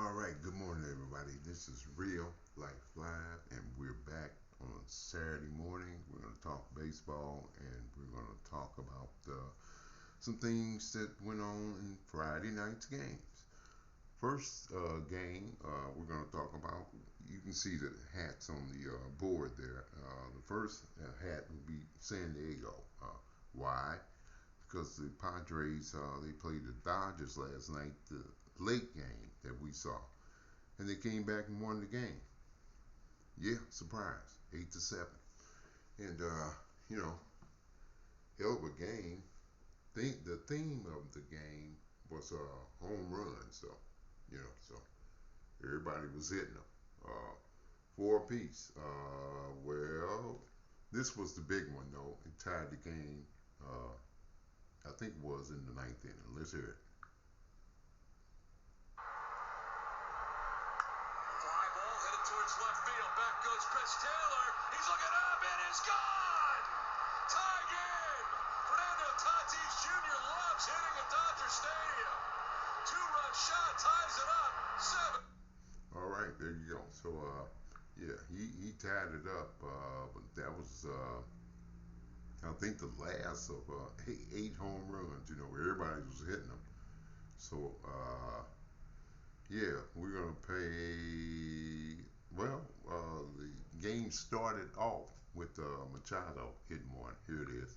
All right, good morning, everybody. This is Real Life Live, and we're back on Saturday morning. We're going to talk baseball, and we're going to talk about some things that went on in Friday night's games. First game we're going to talk about, you can see the hats on the board there. The first hat would be San Diego. Why? Because the Padres, they played the Dodgers last night, the late game that we saw, and they came back and won the game. Yeah, surprise, 8-7. And you know, hell of a game. The theme of the game was home runs, so so everybody was hitting them, four apiece. Well, this was the big one though. It tied the game. I think it was in the ninth inning. Let's hear it. Fly ball headed towards left field. Back goes Chris Taylor. He's looking up and it's gone. Tie game. Fernando Tatis Jr. loves hitting at Dodger Stadium. Two-run shot ties it up. Seven. All right, there you go. So yeah, he tied it up. But that was I think the last of eight home runs. Everybody was hitting them. So yeah, we're gonna pay. Well, the game started off with Machado hitting one. Here it is.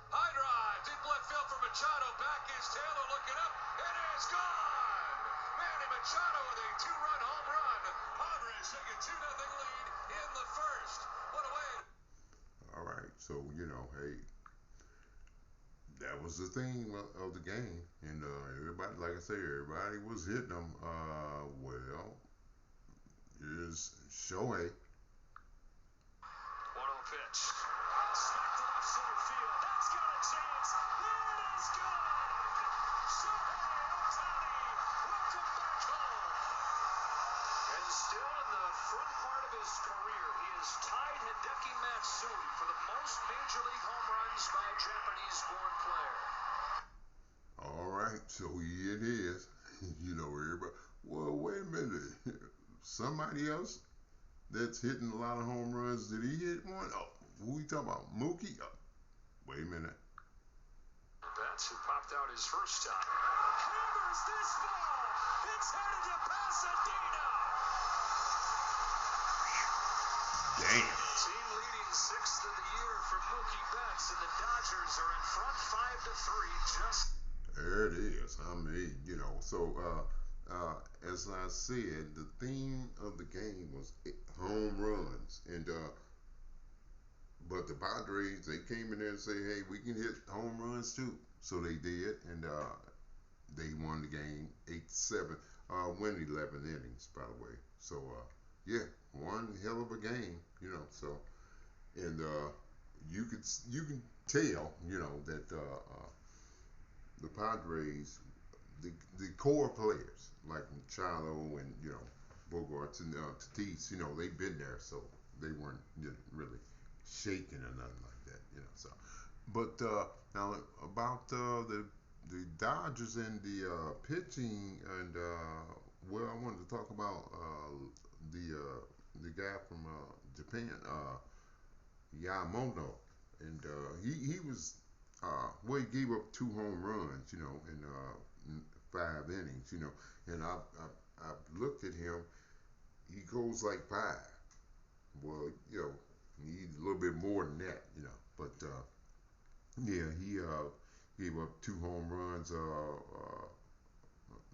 High drive. Deep left field for Machado. Back is Taylor looking up. It is gone. Manny Machado with a two-run home run. Padres take a 2-0 lead in the first. What a way. All right, so hey, that was the theme of the game, and everybody, like I say, everybody was hitting them. Well, here's Shohei. 1-0 pitch. Smacked it off center field. That's got a chance. There it is gone. Shohei Ohtani, welcome back home. And still in the front part of his career, he has tied Hideki Matsui for the most major league home runs by a Japanese-born player. All right, so it is. Everybody. Well, wait a minute. Somebody else that's hitting a lot of home runs. Did he hit one? Oh, who we talking about? Mookie? Oh, wait a minute. Betts, who popped out his first time. Hammers this ball. It's headed to Pasadena. Damn. Team leading sixth of the year for Mookie Betts, and the Dodgers are in front 5-3. Just There it is. So as I said, the theme of the game was home runs, and but the Padres, they came in there and say, hey, we can hit home runs too. So they did, and they won the game 8-7. Went 11 innings, by the way. So yeah, one hell of a game. So and you can tell, that the Padres, the core players like Machado and Bogarts and Tatis, they've been there, so they weren't really shaking or nothing like that. So, but now about the Dodgers and the pitching, and well, I wanted to talk about the guy from Japan, Yamamoto, and he was well, he gave up two home runs, in 5 innings, and I've looked at him. He goes like five. Well, he needs a little bit more than that, But yeah, he gave up two home runs.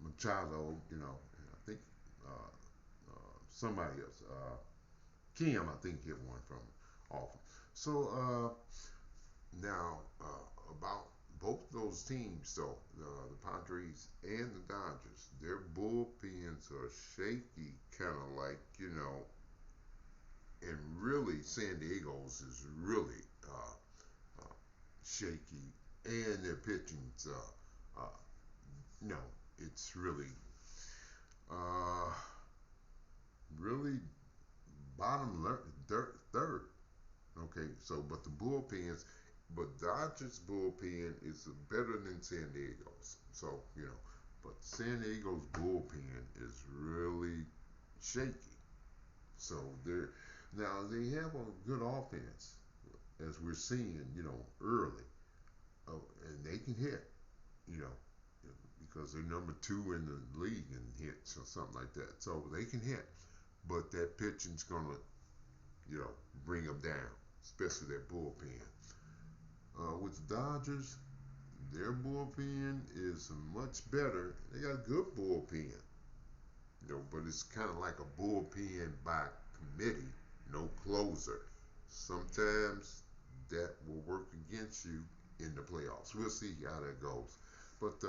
Machado, and I think somebody else, Kim, I think hit one from off. So now about both those teams, though, the Padres and the Dodgers, their bullpens are shaky, kind of like and really San Diego's is really shaky, and their pitching's no, it's really uh, really third. Okay, so but the bullpens, but Dodgers bullpen is better than San Diego's. So but San Diego's bullpen is really shaky. So they're now they have a good offense as we're seeing, early. Oh, and they can hit, you know, because they're number two in the league in hits or something like that. So they can hit, but that pitching's gonna, bring them down, especially that bullpen. With the Dodgers, their bullpen is much better. They got a good bullpen, but it's kind of like a bullpen by committee, no closer. Sometimes that will work against you in the playoffs. We'll see how that goes. But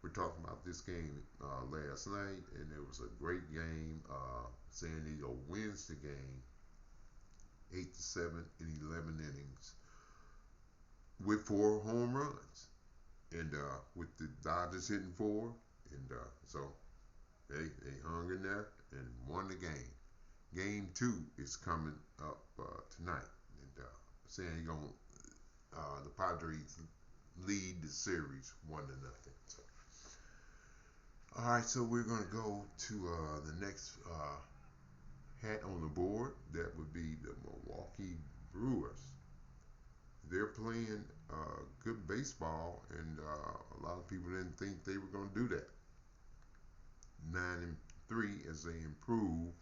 we're talking about this game last night, and it was a great game. San Diego wins the game, 8-7 in 11 innings, with 4 home runs, and with the Dodgers hitting 4, and so they hung in there and won the game. Game 2 is coming up tonight, and San Diego, the Padres lead the series 1-0. So, all right, so we're gonna go to the next hat on the board. That would be the Milwaukee Brewers. They're playing good baseball, and a lot of people didn't think they were going to do that. 9-3 as they improve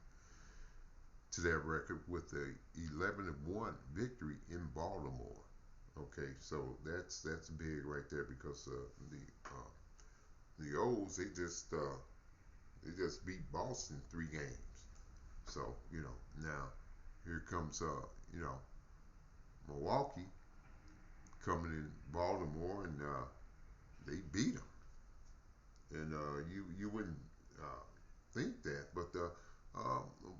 to their record with a 11-1 victory in Baltimore. Okay, so that's big right there because the O's they just beat Boston 3 games. So now here comes Milwaukee coming in Baltimore, and they beat them. And you wouldn't think that, but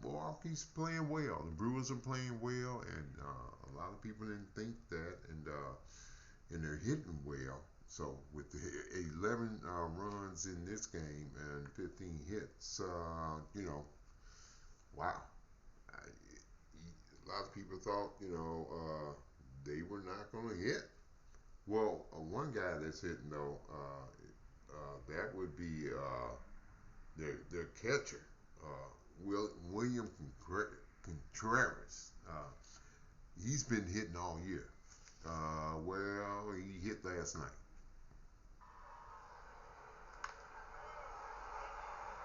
Milwaukee's playing well. The Brewers are playing well, and a lot of people didn't think that, and they're hitting well. So with the 11 runs in this game and 15 hits, wow. A lot of people thought, they were not going to hit. Well, one guy that's hitting though, that would be their catcher, William Contreras. He's been hitting all year. Well, he hit last night.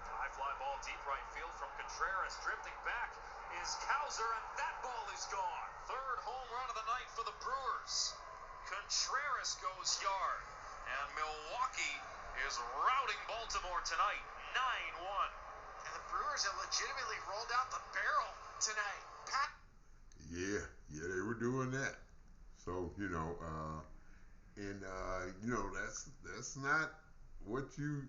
High fly ball deep right field from Contreras. Drifting back is Cowser, and that ball is gone. Third home run of the night for the Brewers. Contreras goes yard, and Milwaukee is routing Baltimore tonight, 9-1. And the Brewers have legitimately rolled out the barrel tonight. Yeah, they were doing that. So that's not what you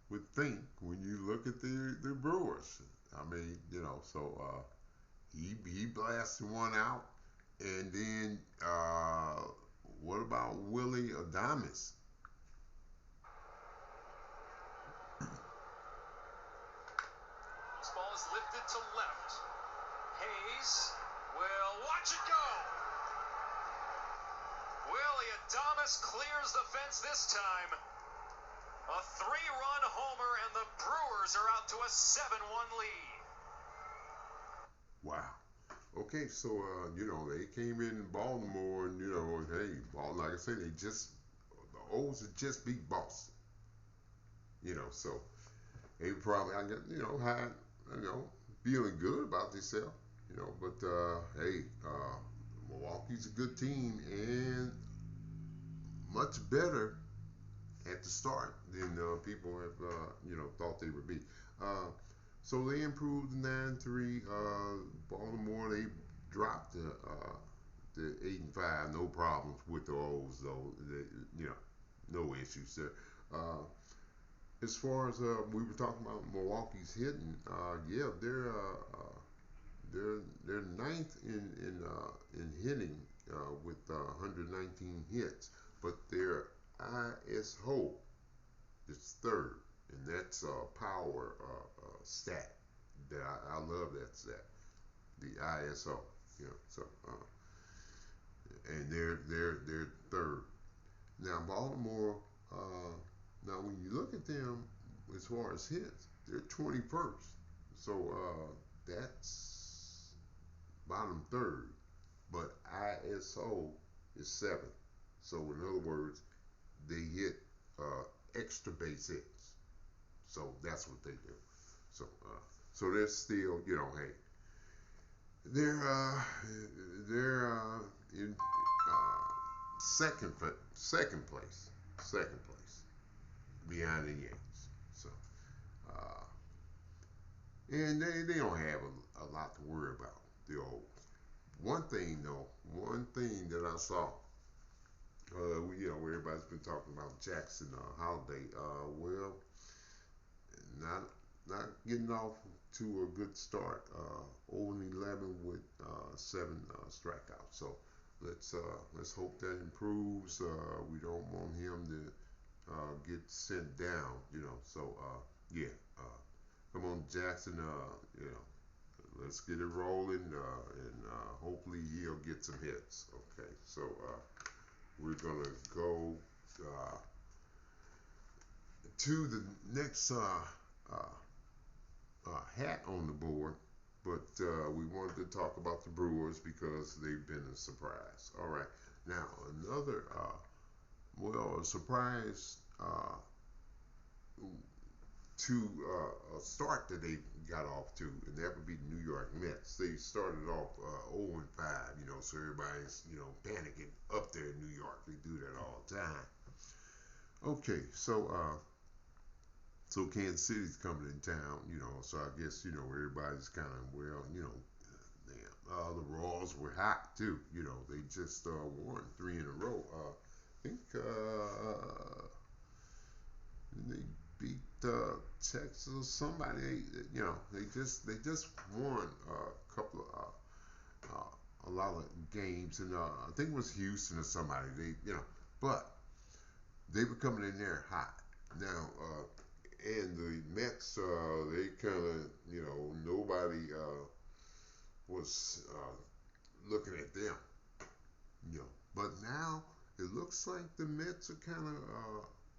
would think when you look at the Brewers. I mean, he blasted one out. And then, what about Willie Adames? This ball is lifted to left. Hayes will watch it go. Willie Adames clears the fence this time. A 3-run homer, and the Brewers are out to a 7-1 lead. Wow. Okay, so they came in Baltimore, and hey, like I said, the O's had just beat Boston. So they probably had feeling good about themselves. But hey, Milwaukee's a good team and much better at the start than people have thought they would be. So they improved 9-3. Baltimore, they dropped the 8-5. No problems with the O's though. No issues there. As far as we were talking about Milwaukee's hitting, yeah, they're ninth in hitting with 119 hits, but their ISO is third, and that's a power stat. I love that stat, the ISO. And they're third. Now Baltimore Now, when you look at them as far as hits, they're 21st. So that's bottom third. But ISO is seventh. So in other words, they hit extra base hits. So that's what they do. So so they're still, hey, they're in second place, behind the Yankees. So and they don't have a lot to worry about. The old one thing that I saw, everybody's been talking about Jackson Holiday. Well, not not getting off to a good start. 0-11 with 7 strikeouts. So let's hope that improves. We don't want him to get sent down. So yeah. Come on, Jackson. Let's get it rolling, and hopefully he'll get some hits. Okay, so we're gonna go to the next hat on the board, but we wanted to talk about the Brewers because they've been a surprise. All right, now another a surprise to a start that they got off to, and that would be the New York Mets. They started off 0-5, so everybody's panicking up there in New York. They do that all the time. Okay, so Kansas City's coming in town, so I guess, everybody's kind of, the Royals were hot too, they just won 3 in a row. I think they beat Texas or somebody, they just won a couple of, a lot of games, and I think it was Houston or somebody, but they were coming in there hot. Now, and the Mets, they kind of, nobody was looking at them, But now it looks like the Mets are kind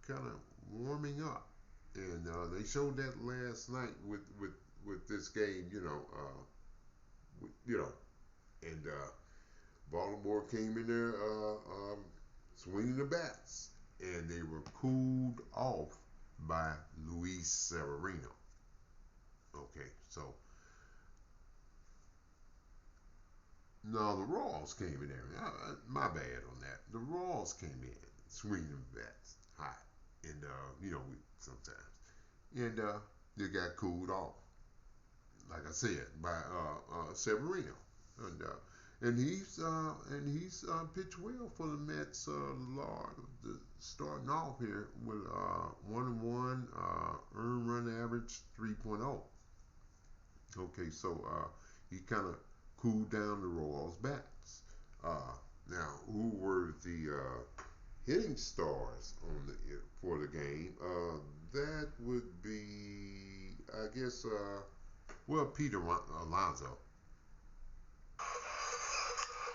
of warming up, and they showed that last night with this game, and Baltimore came in there swinging the bats, and they were cooled off by Luis Severino. Okay, so no, the Royals came in there. My bad on that. The Royals came in swinging the bats hot, and sometimes, and they got cooled off, like I said, by Severino, and he's pitched well for the Mets. Starting off here with 1-1, earned run average 3.0. Okay, so he kind of cooled down the Royals' bats. Now, who were the hitting stars for the game? That would be, I guess, Peter Alonso.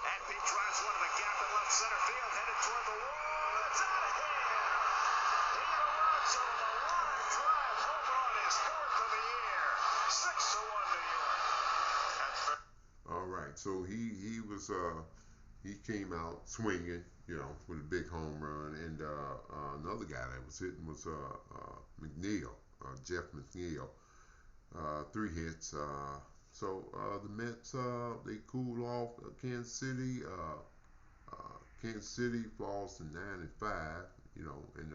And he drives one to the gap in left center field, headed toward the wall. It's out of here. Pete Alonso with a line drive home run, his 4th of the year. 6-1 New York. All right, so he came out swinging, with a big home run, and another guy that was hitting was McNeil, Jeff McNeil, 3 hits. So the Mets, they cooled off Kansas City. Kansas City falls to 9-5, and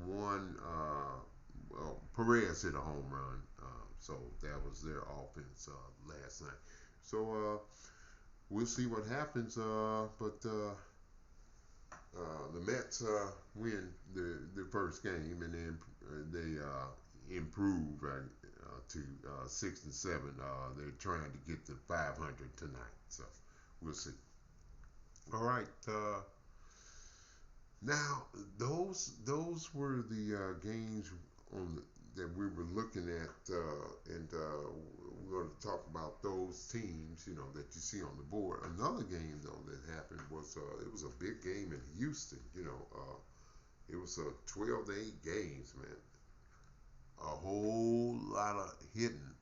one Perez hit a home run, so that was their offense last night. So we'll see what happens, but the Mets win the first game, and then they improve to 6-7. They're trying to get to 500 tonight, so we'll see. All right. Now those were the games that we were looking at, and we're going to talk about those teams, that you see on the board. Another game though that happened was it was a big game in Houston, It was a 12-8 games, man. A whole lot of hitting,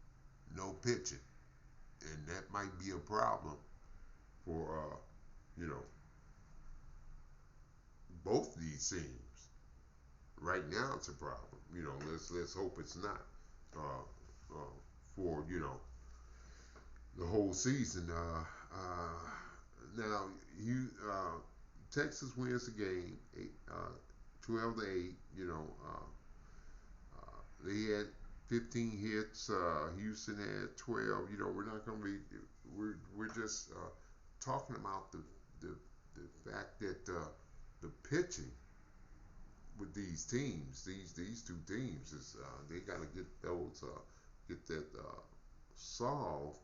no pitching, and that might be a problem for you know both these teams. Right now, it's a problem. Let's hope it's not for the whole season. Now you Texas wins the game, 12-8. They had 15 hits. Houston had 12. We're not going to be. We're just talking about the fact that the pitching with these teams, these two teams, is they got to get that solved.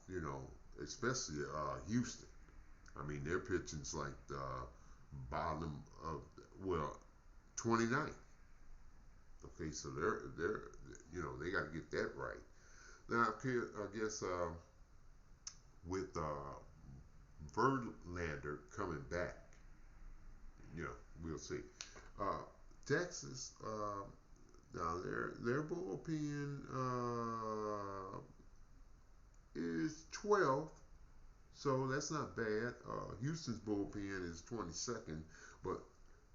Especially Houston. I mean, their pitching's like the bottom of, well, 29th. Okay, so they're they got to get that right. Now I guess with Verlander coming back, we'll see. Uh, Texas, now their bullpen is 12th, so that's not bad. Houston's bullpen is 22nd, but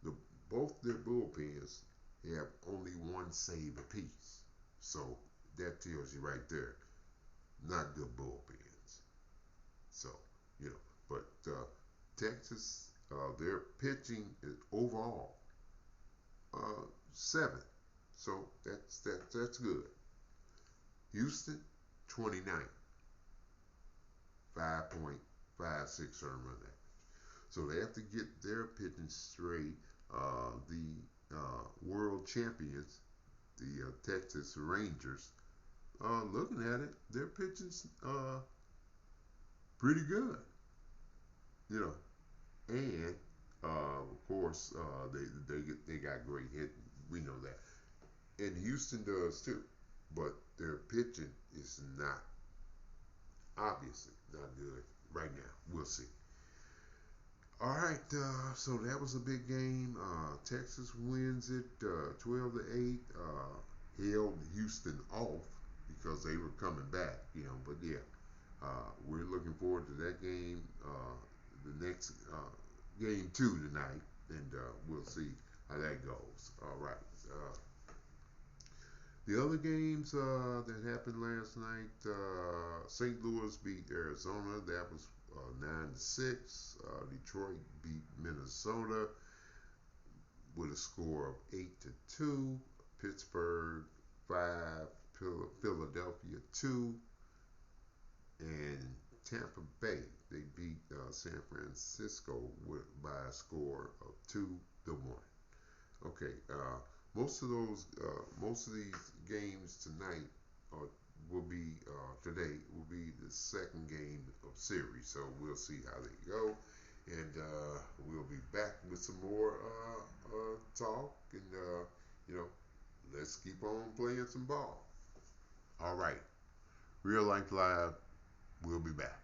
the both their bullpens have only one save apiece. So that tells you right there, not good bullpens. So, but Texas, their pitching is overall seventh. So that's good. Houston, 29th, 5.56 earned run average. So they have to get their pitching straight. The world champions, the Texas Rangers, looking at it, their pitching's pretty good, and of course they got great hitting. We know that, and Houston does too, but their pitching is not, obviously not good right now. We'll see. All right, so that was a big game. Texas wins it 12-8. Held Houston off because they were coming back, But yeah, we're looking forward to that game, the next game two tonight, and we'll see how that goes. All right. The other games that happened last night, St. Louis beat Arizona. That was 9-6. Detroit beat Minnesota with a score of 8-2. Pittsburgh 5, Philadelphia 2, and Tampa Bay, they beat San Francisco by a score of 2-1. Okay, most of these games tonight will be today will be the second game of series. So we'll see how they go, and we'll be back with some more talk, and let's keep on playing some ball. All right, Real Life Live. We'll be back.